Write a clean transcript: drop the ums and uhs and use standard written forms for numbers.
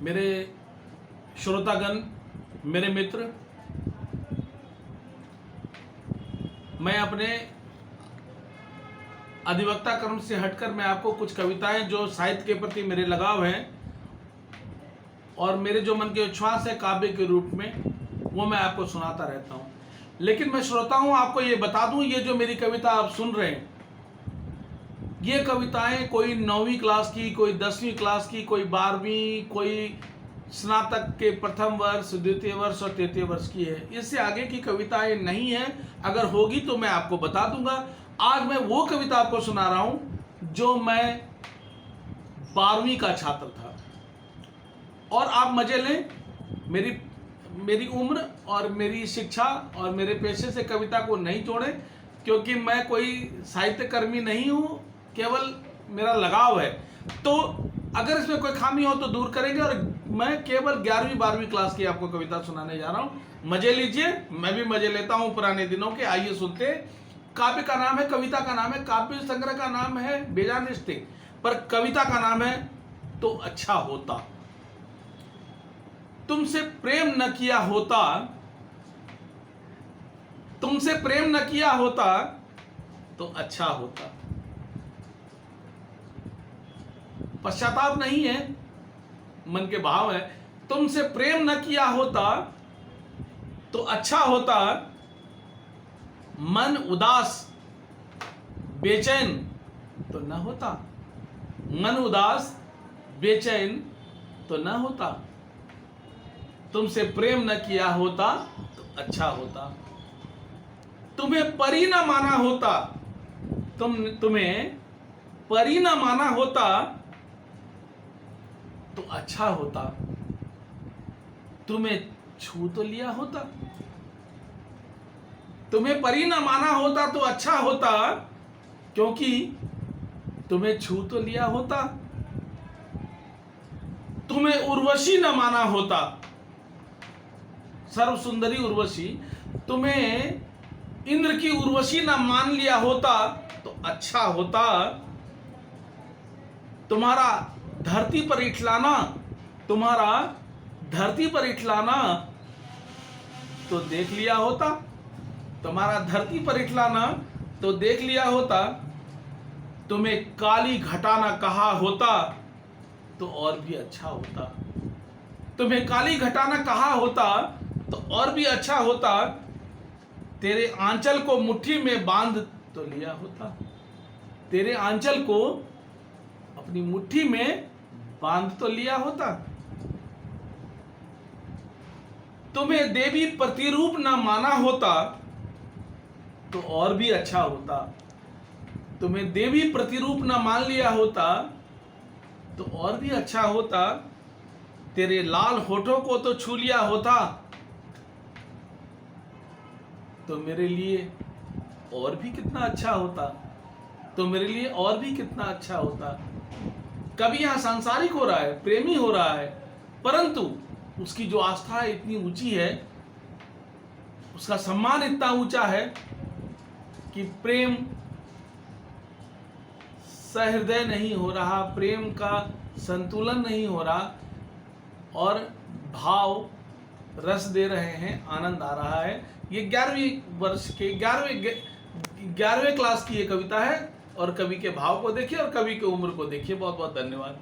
मेरे श्रोतागण, मेरे मित्र, मैं अपने अधिवक्ता कर्म से हटकर मैं आपको कुछ कविताएं जो साहित्य के प्रति मेरे लगाव हैं और मेरे जो मन के उच्छ्वास है काव्य के रूप में, वो मैं आपको सुनाता रहता हूं। लेकिन मैं श्रोता हूं, आपको ये बता दूं, ये जो मेरी कविता आप सुन रहे हैं, ये कविताएं कोई 9वीं क्लास की, कोई 10वीं क्लास की, कोई 12वीं, कोई स्नातक के प्रथम वर्ष, द्वितीय वर्ष और तृतीय वर्ष की है। इससे आगे की कविताएं नहीं है। अगर होगी तो मैं आपको बता दूंगा। आज मैं वो कविता आपको सुना रहा हूं जो मैं 12वीं का छात्र था। और आप मजे लें, मेरी उम्र और मेरी शिक्षा और मेरे पेशे से कविता को नहीं जोड़ें, क्योंकि मैं कोई साहित्य कर्मी नहीं हूं, केवल मेरा लगाव है। तो अगर इसमें कोई खामी हो तो दूर करेंगे। और मैं केवल 11वीं 12वीं क्लास की आपको कविता सुनाने जा रहा हूं। मजे लीजिए, मैं भी मजे लेता हूं पुराने दिनों के। आइए सुनते हैं। काव्य का नाम है, कविता का नाम है, काव्य संग्रह का नाम है बेजान रिश्ते, पर कविता का नाम है तो अच्छा होता। तुमसे प्रेम न किया होता, तुमसे प्रेम न किया होता तो अच्छा होता। पश्चाताप नहीं है, मन के भाव है। तुमसे प्रेम न किया होता तो अच्छा होता। मन उदास बेचैन तो न होता, मन उदास बेचैन तो न होता। तुमसे प्रेम न किया होता तो अच्छा होता। तुम्हें परी न माना होता, तुम्हें परी न माना होता तो अच्छा होता। तुम्हें छू तो लिया होता, तुम्हें परी न माना होता तो अच्छा होता, क्योंकि तुम्हें छू तो लिया होता। तुम्हें उर्वशी न माना होता, सर्व सुंदरी उर्वशी, तुम्हें इंद्र की उर्वशी न मान लिया होता तो अच्छा होता। तुम्हारा धरती पर इठलाना, तुम्हारा धरती पर इठलाना तो देख लिया होता, तुम्हारा धरती पर इठलाना तो देख लिया होता। तुम्हें काली घटाना कहा होता तो और भी अच्छा होता, तुम्हें काली घटाना कहा होता तो और भी अच्छा होता। तेरे आंचल को मुट्ठी में बांध तो लिया होता, तेरे आंचल को अपनी मुट्ठी में बांध तो लिया होता। तुम्हें देवी प्रतिरूप ना माना होता तो और भी अच्छा होता, तुम्हें देवी प्रतिरूप ना मान लिया होता तो और भी अच्छा होता। तेरे लाल होठों को तो छू लिया होता तो मेरे लिए और भी कितना अच्छा होता, तो मेरे लिए और भी कितना अच्छा होता। कभी यहां सांसारिक हो रहा है, प्रेमी हो रहा है, परंतु उसकी जो आस्था है इतनी ऊंची है, उसका सम्मान इतना ऊंचा है कि प्रेम सहृदय नहीं हो रहा, प्रेम का संतुलन नहीं हो रहा और भाव रस दे रहे हैं, आनंद आ रहा है। ये 11वीं वर्ष के 11वें क्लास की ये कविता है। और कवि के भाव को देखिए और कवि की उम्र को देखिए। बहुत बहुत धन्यवाद।